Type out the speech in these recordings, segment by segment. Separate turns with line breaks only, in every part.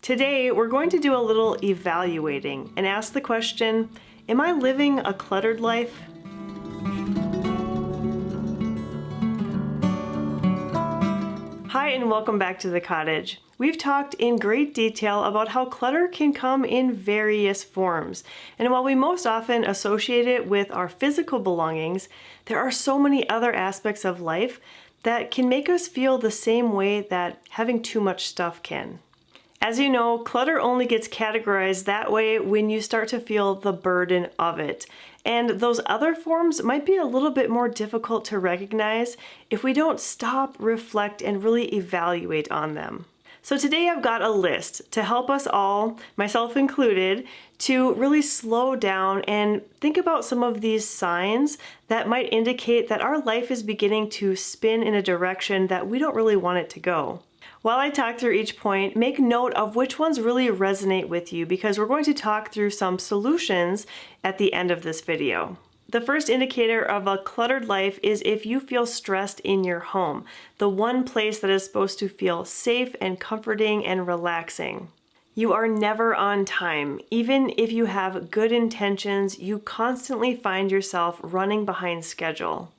Today, we're going to do a little evaluating and ask the question, am I living a cluttered life? Hi and welcome back to the cottage. We've talked in great detail about how clutter can come in various forms. And while we most often associate it with our physical belongings, there are so many other aspects of life that can make us feel the same way that having too much stuff can. As you know, clutter only gets categorized that way when you start to feel the burden of it. And those other forms might be a little bit more difficult to recognize if we don't stop, reflect, and really evaluate on them. So today I've got a list to help us all, myself included, to really slow down and think about some of these signs that might indicate that our life is beginning to spin in a direction that we don't really want it to go. While I talk through each point, make note of which ones really resonate with you because we're going to talk through some solutions at the end of this video. The first indicator of a cluttered life is if you feel stressed in your home, the one place that is supposed to feel safe and comforting and relaxing. You are never on time. Even if you have good intentions, you constantly find yourself running behind schedule.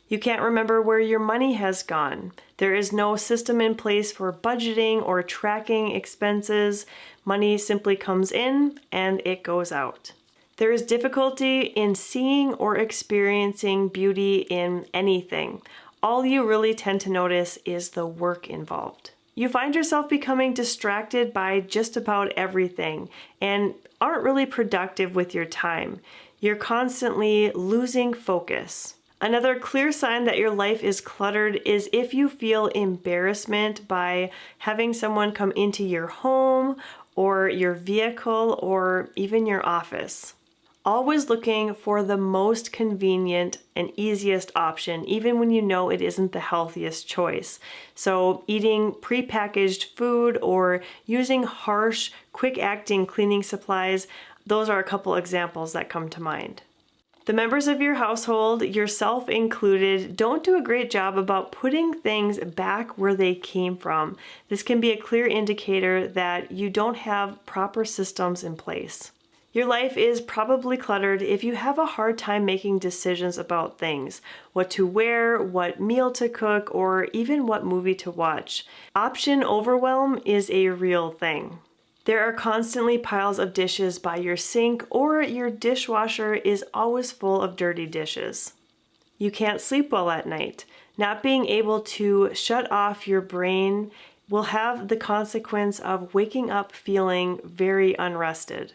You can't remember where your money has gone. There is no system in place for budgeting or tracking expenses. Money simply comes in and it goes out. There is difficulty in seeing or experiencing beauty in anything. All you really tend to notice is the work involved. You find yourself becoming distracted by just about everything and aren't really productive with your time. You're constantly losing focus. Another clear sign that your life is cluttered is if you feel embarrassment by having someone come into your home or your vehicle or even your office. Always looking for the most convenient and easiest option, even when you know it isn't the healthiest choice. So eating prepackaged food or using harsh, quick-acting cleaning supplies, those are a couple examples that come to mind. The members of your household, yourself included, don't do a great job about putting things back where they came from. This can be a clear indicator that you don't have proper systems in place. Your life is probably cluttered if you have a hard time making decisions about things, what to wear, what meal to cook, or even what movie to watch. Option overwhelm is a real thing. There are constantly piles of dishes by your sink, or your dishwasher is always full of dirty dishes. You can't sleep well at night. Not being able to shut off your brain will have the consequence of waking up feeling very unrested.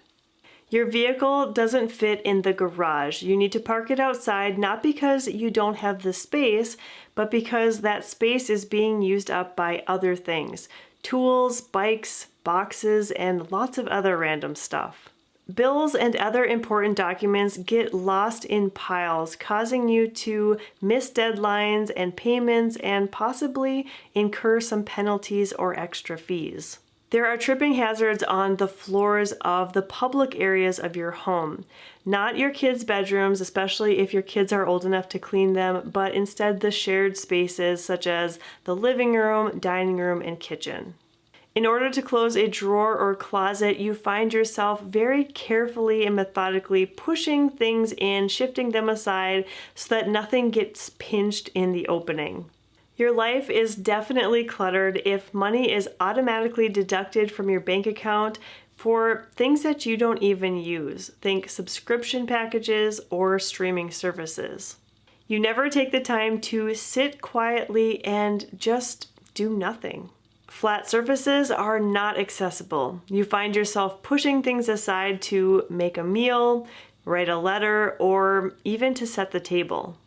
Your vehicle doesn't fit in the garage. You need to park it outside, not because you don't have the space, but because that space is being used up by other things. Tools, bikes, boxes, and lots of other random stuff. Bills and other important documents get lost in piles, causing you to miss deadlines and payments and possibly incur some penalties or extra fees. There are tripping hazards on the floors of the public areas of your home. Not your kids' bedrooms, especially if your kids are old enough to clean them, but instead the shared spaces such as the living room, dining room, and kitchen. In order to close a drawer or closet, you find yourself very carefully and methodically pushing things in, shifting them aside so that nothing gets pinched in the opening. Your life is definitely cluttered if money is automatically deducted from your bank account for things that you don't even use. Think subscription packages or streaming services. You never take the time to sit quietly and just do nothing. Flat surfaces are not accessible. You find yourself pushing things aside to make a meal, write a letter, or even to set the table.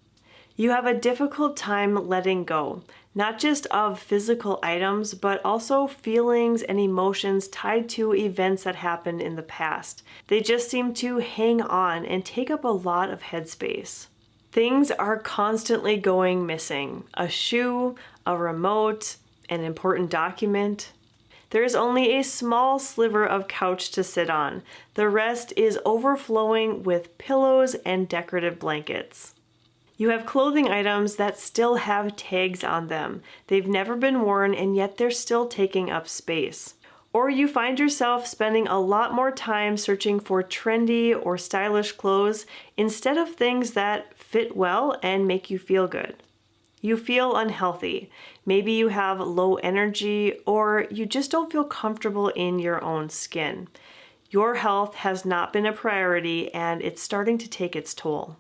You have a difficult time letting go, not just of physical items, but also feelings and emotions tied to events that happened in the past. They just seem to hang on and take up a lot of headspace. Things are constantly going missing. A shoe, a remote, an important document. There is only a small sliver of couch to sit on. The rest is overflowing with pillows and decorative blankets. You have clothing items that still have tags on them. They've never been worn and yet they're still taking up space. Or you find yourself spending a lot more time searching for trendy or stylish clothes instead of things that fit well and make you feel good. You feel unhealthy. Maybe you have low energy, or you just don't feel comfortable in your own skin. Your health has not been a priority, and it's starting to take its toll.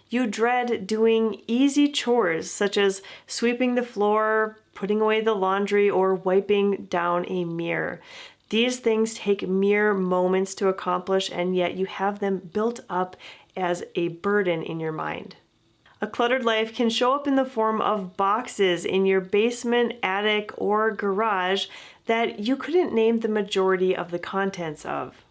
You dread doing easy chores such as sweeping the floor, putting away the laundry, or wiping down a mirror. These things take mere moments to accomplish, and yet you have them built up as a burden in your mind. A cluttered life can show up in the form of boxes in your basement, attic, or garage that you couldn't name the majority of the contents of.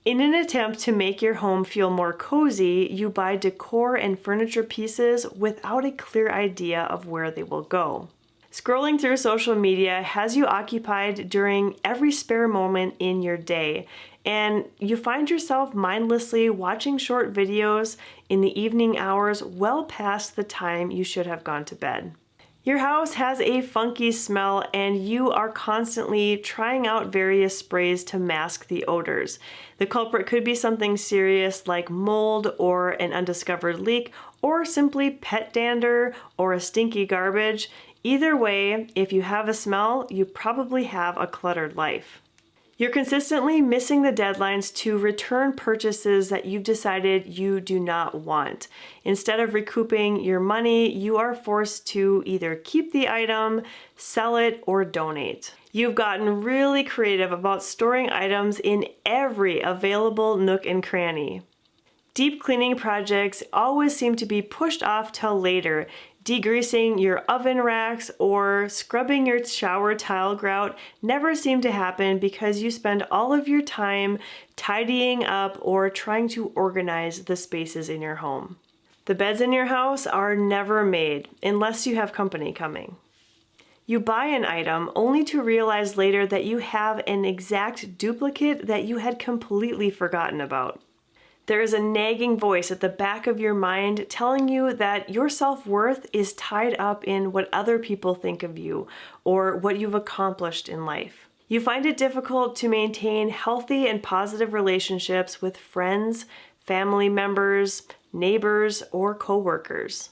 In an attempt to make your home feel more cozy, you buy decor and furniture pieces without a clear idea of where they will go. Scrolling through social media has you occupied during every spare moment in your day, and you find yourself mindlessly watching short videos in the evening hours well past the time you should have gone to bed. Your house has a funky smell, and you are constantly trying out various sprays to mask the odors. The culprit could be something serious like mold or an undiscovered leak, or simply pet dander or a stinky garbage. Either way, if you have a smell, you probably have a cluttered life. You're consistently missing the deadlines to return purchases that you've decided you do not want. Instead of recouping your money, you are forced to either keep the item, sell it, or donate. You've gotten really creative about storing items in every available nook and cranny. Deep cleaning projects always seem to be pushed off till later. Degreasing your oven racks or scrubbing your shower tile grout never seem to happen because you spend all of your time tidying up or trying to organize the spaces in your home. The beds in your house are never made unless you have company coming. You buy an item only to realize later that you have an exact duplicate that you had completely forgotten about. There is a nagging voice at the back of your mind telling you that your self-worth is tied up in what other people think of you or what you've accomplished in life. You find it difficult to maintain healthy and positive relationships with friends, family members, neighbors, or coworkers.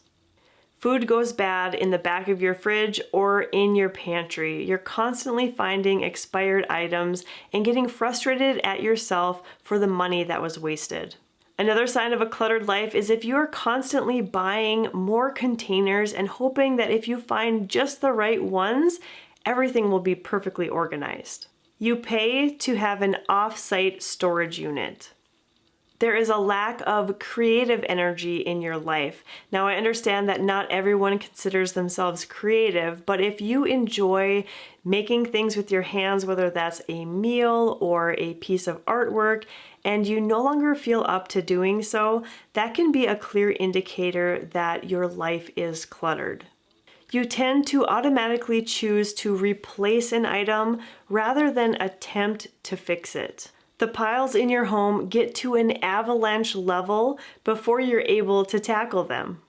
Food goes bad in the back of your fridge or in your pantry. You're constantly finding expired items and getting frustrated at yourself for the money that was wasted. Another sign of a cluttered life is if you are constantly buying more containers and hoping that if you find just the right ones, everything will be perfectly organized. You pay to have an off-site storage unit. There is a lack of creative energy in your life. Now, I understand that not everyone considers themselves creative, but if you enjoy making things with your hands, whether that's a meal or a piece of artwork, and you no longer feel up to doing so, that can be a clear indicator that your life is cluttered. You tend to automatically choose to replace an item rather than attempt to fix it. The piles in your home get to an avalanche level before you're able to tackle them.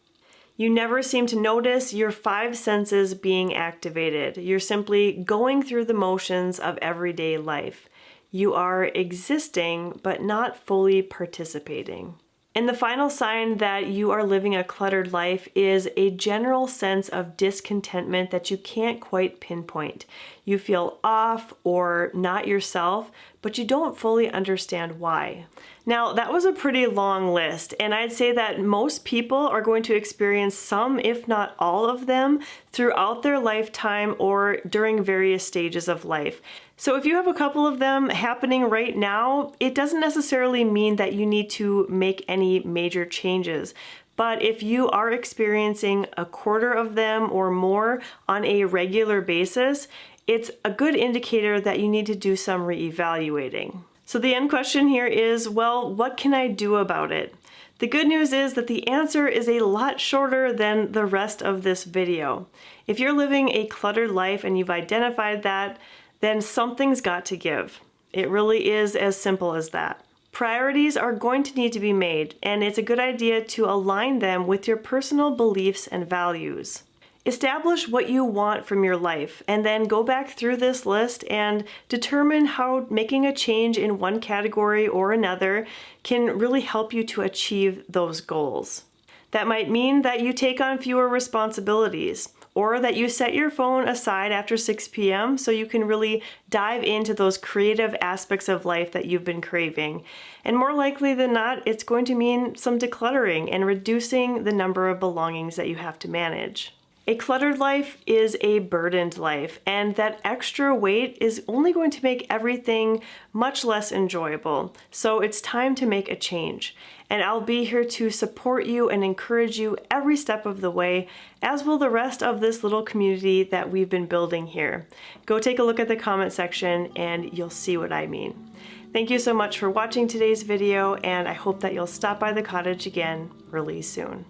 You never seem to notice your 5 senses being activated. You're simply going through the motions of everyday life. You are existing, but not fully participating. And the final sign that you are living a cluttered life is a general sense of discontentment that you can't quite pinpoint. You feel off or not yourself, but you don't fully understand why. Now, that was a pretty long list, and I'd say that most people are going to experience some, if not all of them, throughout their lifetime or during various stages of life. So if you have a couple of them happening right now, it doesn't necessarily mean that you need to make any major changes. But if you are experiencing a quarter of them or more on a regular basis, it's a good indicator that you need to do some reevaluating. So the end question here is, well, what can I do about it? The good news is that the answer is a lot shorter than the rest of this video. If you're living a cluttered life and you've identified that, then something's got to give. It really is as simple as that. Priorities are going to need to be made, and it's a good idea to align them with your personal beliefs and values. Establish what you want from your life and then go back through this list and determine how making a change in one category or another can really help you to achieve those goals. That might mean that you take on fewer responsibilities, or that you set your phone aside after 6 p.m. so you can really dive into those creative aspects of life that you've been craving. And more likely than not, it's going to mean some decluttering and reducing the number of belongings that you have to manage. A cluttered life is a burdened life, and that extra weight is only going to make everything much less enjoyable. So it's time to make a change. And I'll be here to support you and encourage you every step of the way, as will the rest of this little community that we've been building here. Go take a look at the comment section and you'll see what I mean. Thank you so much for watching today's video, and I hope that you'll stop by the cottage again really soon.